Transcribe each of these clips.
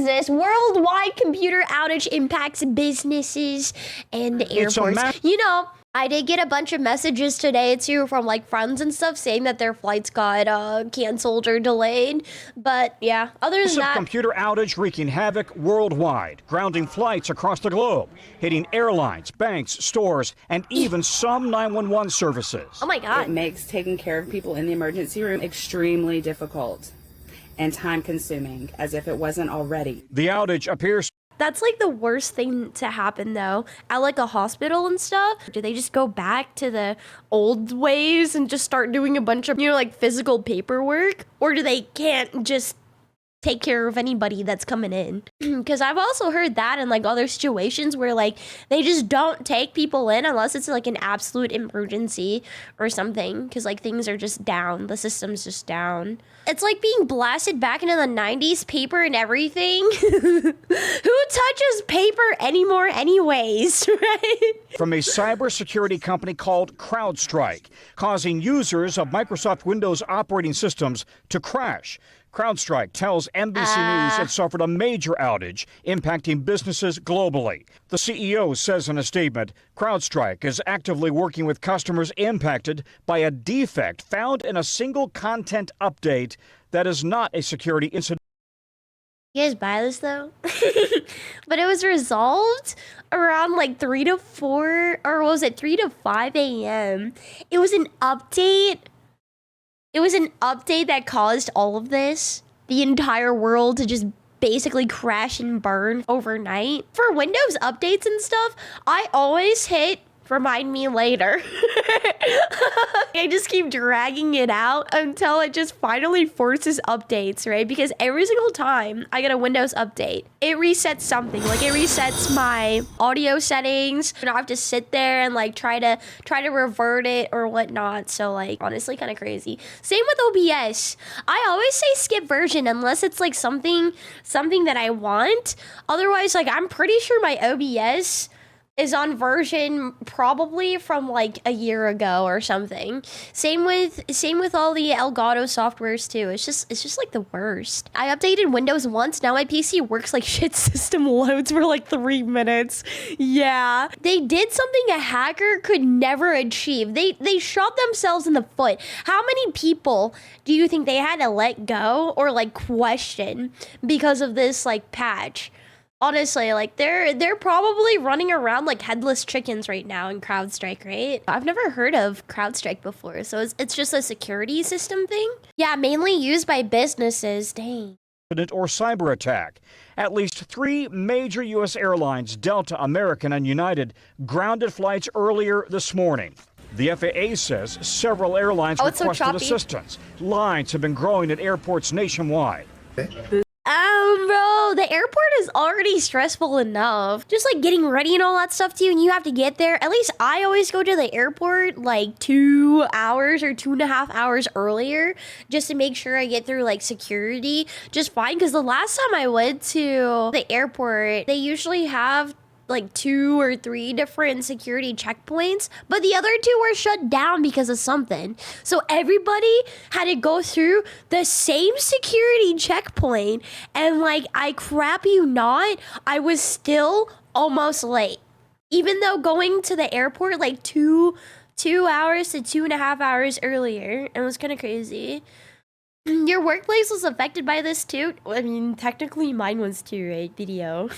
is this? Worldwide computer outage impacts businesses and airports. You know, I did get a bunch of messages today too from like friends and stuff saying that their flights got canceled or delayed. But yeah, other than that, computer outage wreaking havoc worldwide, grounding flights across the globe, hitting airlines, banks, stores, and even some 911 services. Oh my God. It makes taking care of people in the emergency room extremely difficult and time consuming, as if it wasn't already. The outage appears. That's like the worst thing to happen though, at like a hospital and stuff. Do they just go back to the old ways and just start doing a bunch of, you know, like physical paperwork? Or do they can't just take care of anybody that's coming in? Because I've also heard that in like other situations where like they just don't take people in unless it's like an absolute emergency or something, because like things are just down, the system's just down. It's like being blasted back into the 90s, paper and everything. Who touches paper anymore anyways, right? From a cybersecurity company called CrowdStrike, causing users of Microsoft Windows operating systems to crash. CrowdStrike tells NBC News it suffered a major outage, impacting businesses globally. The CEO says in a statement, CrowdStrike is actively working with customers impacted by a defect found in a single content update that is not a security incident. You guys buy this though? But it was resolved around like 3 to 4, or was it 3 to 5 a.m.? It was an update. It was an update that caused all of this. The entire world to just basically crash and burn overnight. For Windows updates and stuff, I always hit remind me later. I just keep dragging it out until it just finally forces updates, right? Because every single time I get a Windows update, it resets something. Like it resets my audio settings. You know, I have to sit there and like try to revert it or whatnot. So like honestly kind of crazy. Same with OBS. I always say skip version unless it's like something that I want. Otherwise, like I'm pretty sure my OBS is on version probably from like a year ago or something. Same with all the Elgato softwares too. It's just like the worst. I updated Windows once. Now my PC works like shit. System loads for like 3 minutes. Yeah. They did something a hacker could never achieve. They shot themselves in the foot. How many people do you think they had to let go or like question because of this like patch? Honestly, like they're probably running around like headless chickens right now in CrowdStrike, right? I've never heard of CrowdStrike before, so it's just a security system thing? Yeah, mainly used by businesses, dang. Or cyber attack. At least 3 major U.S. airlines, Delta, American, and United, grounded flights earlier this morning. The FAA says several airlines requested assistance. Lines have been growing at airports nationwide. Bro, the airport is already stressful enough. Just like getting ready and all that stuff too, and you have to get there. At least I always go to the airport like 2 hours or 2.5 hours earlier just to make sure I get through like security just fine. Because the last time I went to the airport, they usually have like 2 or 3 different security checkpoints, but the other 2 were shut down because of something. So everybody had to go through the same security checkpoint, and like I crap you not, I was still almost late. Even though going to the airport like 2 hours to 2.5 hours earlier, it was kind of crazy. Your workplace was affected by this too? I mean, technically mine was too, right? Video.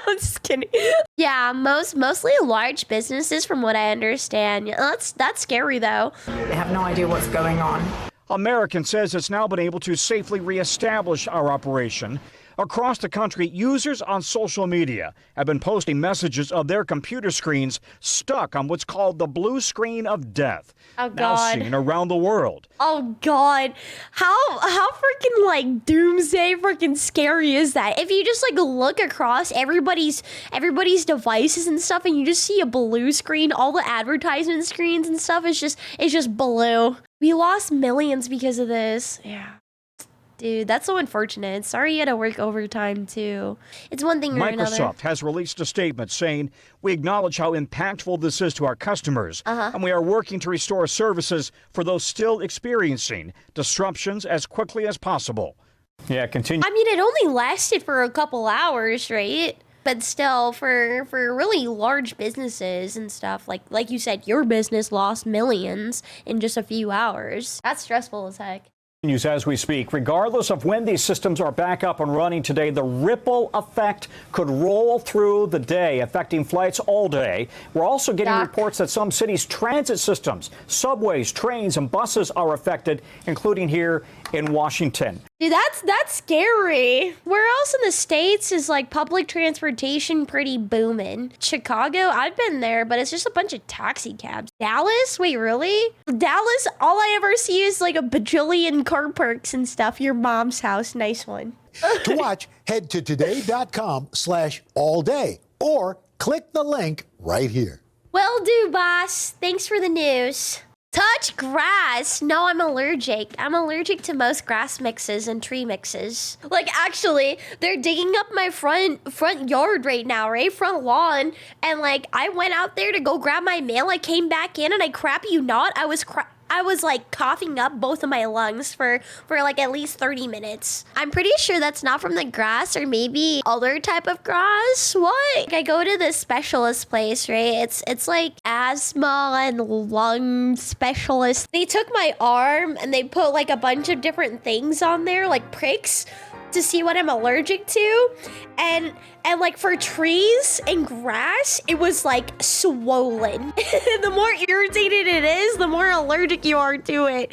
I'm just kidding. Yeah, mostly large businesses from what I understand. That's scary though. They have no idea what's going on. American says it's now been able to safely reestablish our operation. Across the country, users on social media have been posting messages of their computer screens stuck on what's called the blue screen of death. Oh, God. Now seen around the world. Oh, God. How freaking, like, doomsday freaking scary is that? If you just, like, look across everybody's devices and stuff and you just see a blue screen, all the advertisement screens and stuff, it's just blue. We lost millions because of this. Yeah. Dude, that's so unfortunate. Sorry you had to work overtime, too. It's one thing or another. Microsoft has released a statement saying, "We acknowledge how impactful this is to our customers, and we are working to restore services for those still experiencing disruptions as quickly as possible." Yeah, continue. I mean, it only lasted for a couple hours, right? But still, for really large businesses and stuff, like you said, your business lost millions in just a few hours. That's stressful as heck. News as we speak. Regardless of when these systems are back up and running today, the ripple effect could roll through the day, affecting flights all day. We're also getting reports that some cities' transit systems, subways, trains, and buses are affected, including here in Washington. Dude, that's scary. Where else in the States is like public transportation pretty booming? Chicago, I've been there, but it's just a bunch of taxi cabs. Dallas? Wait, really? Dallas, all I ever see is like a bajillion car parks and stuff. Your mom's house, nice one. To watch, head to today.com/allday or click the link right here. Will do, boss. Thanks for the news. Touch grass. No, I'm allergic. I'm allergic to most grass mixes and tree mixes. Like, actually, they're digging up my front yard right now, right? Front lawn. And, like, I went out there to go grab my mail. I came back in and I crap you not, I was like coughing up both of my lungs for like at least 30 minutes. I'm pretty sure that's not from the grass or maybe other type of grass. What? I go to this specialist place, right? It's like asthma and lung specialist. They took my arm and they put like a bunch of different things on there, like pricks, to see what I'm allergic to. And like for trees and grass, it was like swollen. The more irritated it is, the more allergic you are to it.